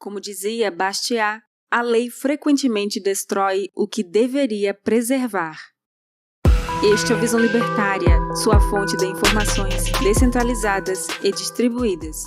Como dizia Bastiat, a lei frequentemente destrói o que deveria preservar. Este é o Visão Libertária, sua fonte de informações descentralizadas e distribuídas.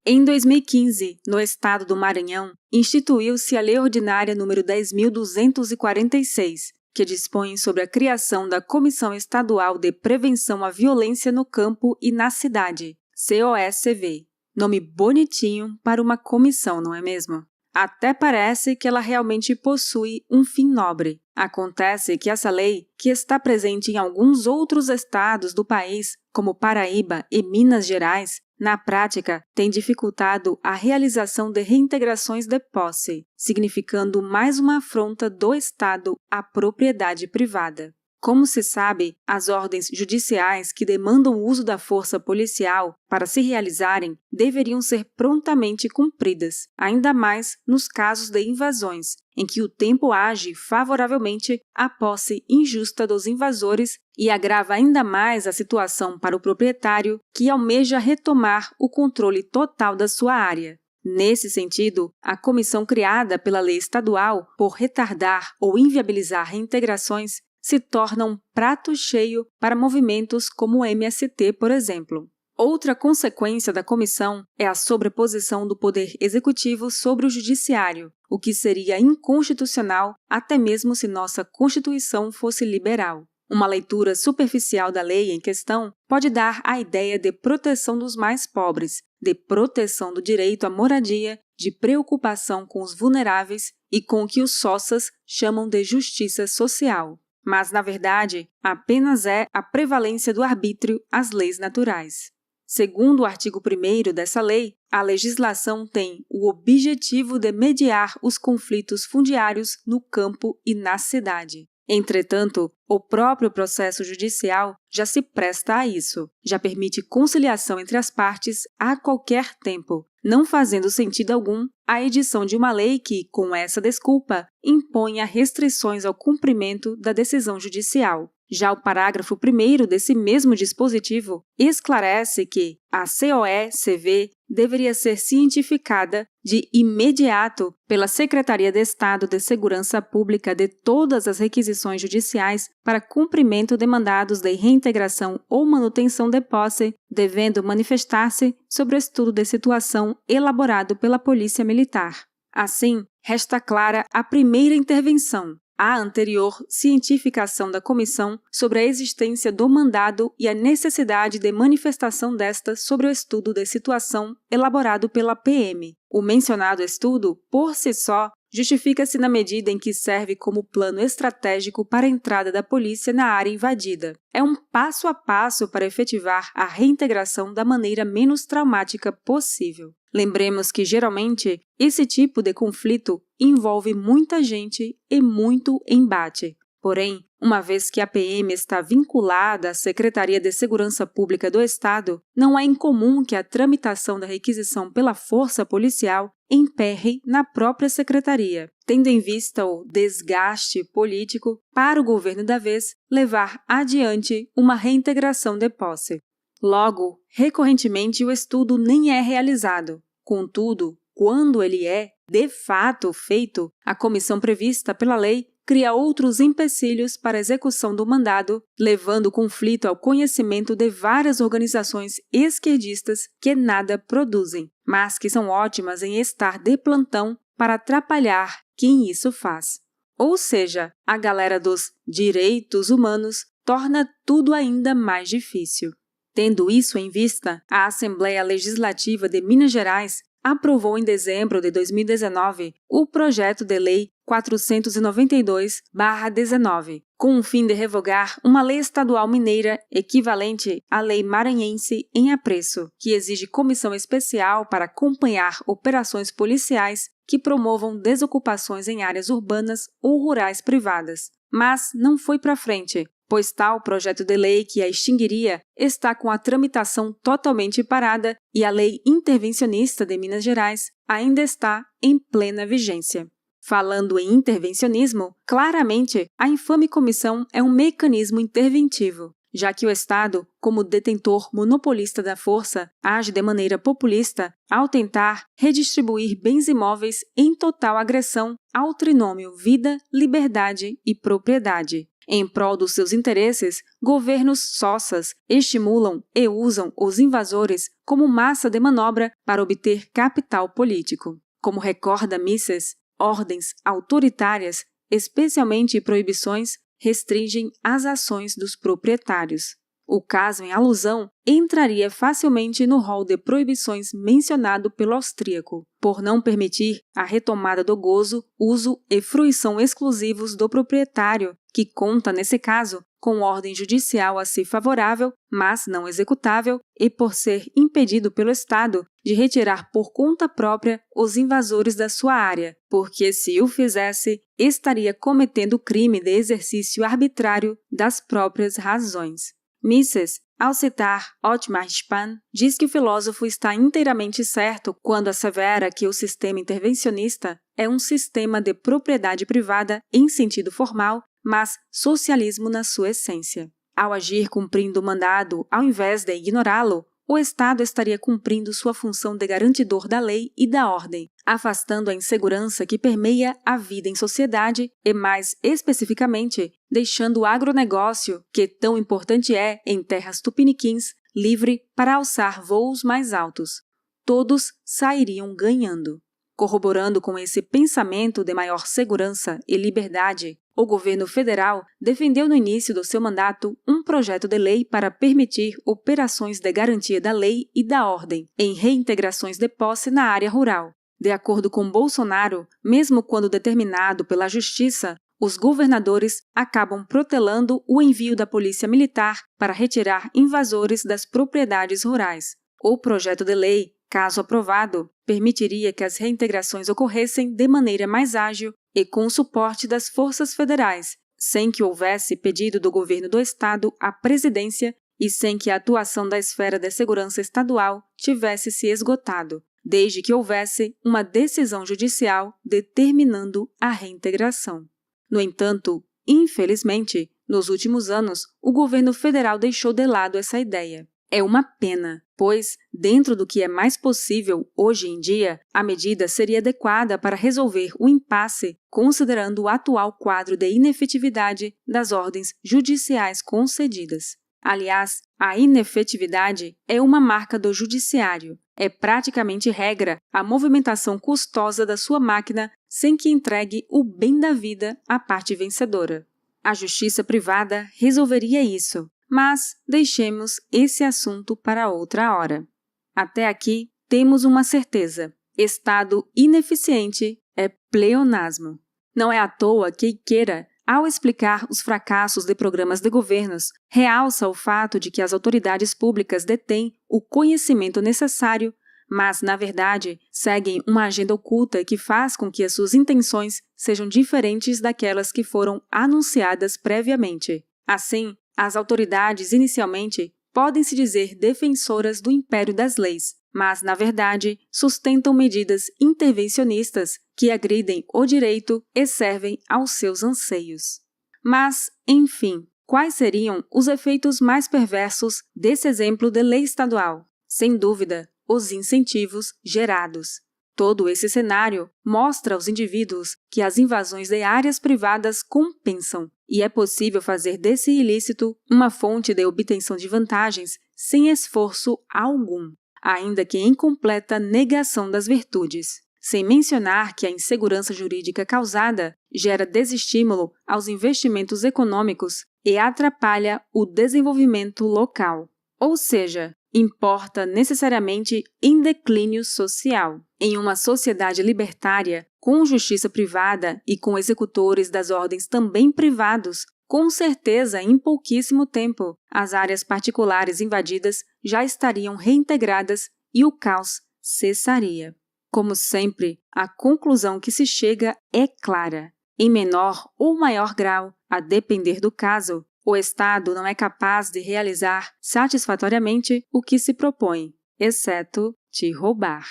Em 2015, no estado do Maranhão, instituiu-se a Lei Ordinária número 10.246, que dispõe sobre a criação da Comissão Estadual de Prevenção à Violência no Campo e na Cidade, COSCV. Nome bonitinho para uma comissão, não é mesmo? Até parece que ela realmente possui um fim nobre. Acontece que essa lei, que está presente em alguns outros estados do país, como Paraíba e Minas Gerais, na prática tem dificultado a realização de reintegrações de posse, significando mais uma afronta do Estado à propriedade privada. Como se sabe, as ordens judiciais que demandam o uso da força policial para se realizarem deveriam ser prontamente cumpridas, ainda mais nos casos de invasões, em que o tempo age favoravelmente à posse injusta dos invasores e agrava ainda mais a situação para o proprietário que almeja retomar o controle total da sua área. Nesse sentido, a comissão criada pela lei estadual por retardar ou inviabilizar reintegrações se torna um prato cheio para movimentos como o MST, por exemplo. Outra consequência da comissão é a sobreposição do poder executivo sobre o judiciário, o que seria inconstitucional até mesmo se nossa Constituição fosse liberal. Uma leitura superficial da lei em questão pode dar a ideia de proteção dos mais pobres, de proteção do direito à moradia, de preocupação com os vulneráveis e com o que os soças chamam de justiça social. Mas, na verdade, apenas é a prevalência do arbítrio às leis naturais. Segundo o artigo 1º dessa lei, a legislação tem o objetivo de mediar os conflitos fundiários no campo e na cidade. Entretanto, o próprio processo judicial já se presta a isso, já permite conciliação entre as partes a qualquer tempo, não fazendo sentido algum a edição de uma lei que, com essa desculpa, imponha restrições ao cumprimento da decisão judicial. Já o parágrafo 1º desse mesmo dispositivo esclarece que a COSCV deveria ser cientificada de imediato pela Secretaria de Estado de Segurança Pública de todas as requisições judiciais para cumprimento de mandados de reintegração ou manutenção de posse, devendo manifestar-se sobre o estudo de situação elaborado pela Polícia Militar. Assim, resta clara a primeira intervenção, a anterior cientificação da comissão sobre a existência do mandado e a necessidade de manifestação desta sobre o estudo de situação elaborado pela PM. O mencionado estudo, por si só, justifica-se na medida em que serve como plano estratégico para a entrada da polícia na área invadida. É um passo a passo para efetivar a reintegração da maneira menos traumática possível. Lembremos que, geralmente, esse tipo de conflito envolve muita gente e muito embate. Porém, uma vez que a PM está vinculada à Secretaria de Segurança Pública do Estado, não é incomum que a tramitação da requisição pela força policial emperre na própria secretaria, tendo em vista o desgaste político para o governo da vez levar adiante uma reintegração de posse. Logo, recorrentemente o estudo nem é realizado. Contudo, quando ele é, de fato, feito, a comissão prevista pela lei cria outros empecilhos para a execução do mandado, levando o conflito ao conhecimento de várias organizações esquerdistas que nada produzem, mas que são ótimas em estar de plantão para atrapalhar quem isso faz. Ou seja, a galera dos direitos humanos torna tudo ainda mais difícil. Tendo isso em vista, a Assembleia Legislativa de Minas Gerais aprovou em dezembro de 2019 o projeto de lei 492/19, com o fim de revogar uma lei estadual mineira equivalente à lei maranhense em apreço, que exige comissão especial para acompanhar operações policiais que promovam desocupações em áreas urbanas ou rurais privadas. Mas não foi para frente, pois tal projeto de lei que a extinguiria está com a tramitação totalmente parada e a Lei Intervencionista de Minas Gerais ainda está em plena vigência. Falando em intervencionismo, claramente a infame comissão é um mecanismo interventivo. já que o Estado, como detentor monopolista da força, age de maneira populista ao tentar redistribuir bens imóveis em total agressão ao trinômio vida, liberdade e propriedade. Em prol dos seus interesses, governos soças estimulam e usam os invasores como massa de manobra para obter capital político. Como recorda Mises, ordens autoritárias, especialmente proibições, restringem as ações dos proprietários. O caso em alusão entraria facilmente no rol de proibições mencionado pelo austríaco, por não permitir a retomada do gozo, uso e fruição exclusivos do proprietário, que conta, nesse caso, com ordem judicial a si favorável, mas não executável, e por ser impedido pelo Estado de retirar por conta própria os invasores da sua área, porque se o fizesse, estaria cometendo o crime de exercício arbitrário das próprias razões. Mises, ao citar Otmar Spahn, diz que o filósofo está inteiramente certo quando assevera que o sistema intervencionista é um sistema de propriedade privada em sentido formal, mas socialismo na sua essência. Ao agir cumprindo o mandado, ao invés de ignorá-lo, o Estado estaria cumprindo sua função de garantidor da lei e da ordem, afastando a insegurança que permeia a vida em sociedade e, mais especificamente, deixando o agronegócio, que tão importante é em terras tupiniquins, livre para alçar voos mais altos. Todos sairiam ganhando. Corroborando com esse pensamento de maior segurança e liberdade, o governo federal defendeu no início do seu mandato um projeto de lei para permitir operações de garantia da lei e da ordem em reintegrações de posse na área rural. De acordo com Bolsonaro, mesmo quando determinado pela Justiça, os governadores acabam protelando o envio da polícia militar para retirar invasores das propriedades rurais. O projeto de lei, caso aprovado, permitiria que as reintegrações ocorressem de maneira mais ágil e com o suporte das forças federais, sem que houvesse pedido do governo do Estado à presidência e sem que a atuação da esfera de segurança estadual tivesse se esgotado, desde que houvesse uma decisão judicial determinando a reintegração. No entanto, infelizmente, nos últimos anos, o governo federal deixou de lado essa ideia. É uma pena, pois, dentro do que é mais possível hoje em dia, a medida seria adequada para resolver o impasse, considerando o atual quadro de inefetividade das ordens judiciais concedidas. Aliás, a inefetividade é uma marca do judiciário. É praticamente regra a movimentação custosa da sua máquina sem que entregue o bem da vida à parte vencedora. A justiça privada resolveria isso. Mas deixemos esse assunto para outra hora. Até aqui, temos uma certeza. Estado ineficiente é pleonasmo. Não é à toa que Iqueira, ao explicar os fracassos de programas de governos, realça o fato de que as autoridades públicas detêm o conhecimento necessário, mas, na verdade, seguem uma agenda oculta que faz com que as suas intenções sejam diferentes daquelas que foram anunciadas previamente. Assim, as autoridades, inicialmente, podem se dizer defensoras do império das leis, mas, na verdade, sustentam medidas intervencionistas que agridem o direito e servem aos seus anseios. Mas, enfim, quais seriam os efeitos mais perversos desse exemplo de lei estadual? Sem dúvida, os incentivos gerados. Todo esse cenário mostra aos indivíduos que as invasões de áreas privadas compensam e é possível fazer desse ilícito uma fonte de obtenção de vantagens sem esforço algum, ainda que em completa negação das virtudes. Sem mencionar que a insegurança jurídica causada gera desestímulo aos investimentos econômicos e atrapalha o desenvolvimento local. Ou seja, importa necessariamente em declínio social. Em uma sociedade libertária, com justiça privada e com executores das ordens também privados, com certeza, em pouquíssimo tempo, as áreas particulares invadidas já estariam reintegradas e o caos cessaria. Como sempre, a conclusão que se chega é clara. Em menor ou maior grau, a depender do caso, o Estado não é capaz de realizar satisfatoriamente o que se propõe, exceto te roubar.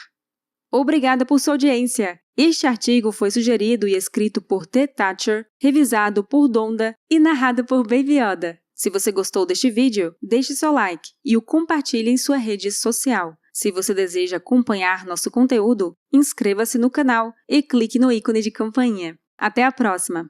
Obrigada por sua audiência! Este artigo foi sugerido e escrito por T. Thatcher, revisado por Donda e narrado por Baby Yoda. Se você gostou deste vídeo, deixe seu like e o compartilhe em sua rede social. Se você deseja acompanhar nosso conteúdo, inscreva-se no canal e clique no ícone de campainha. Até a próxima!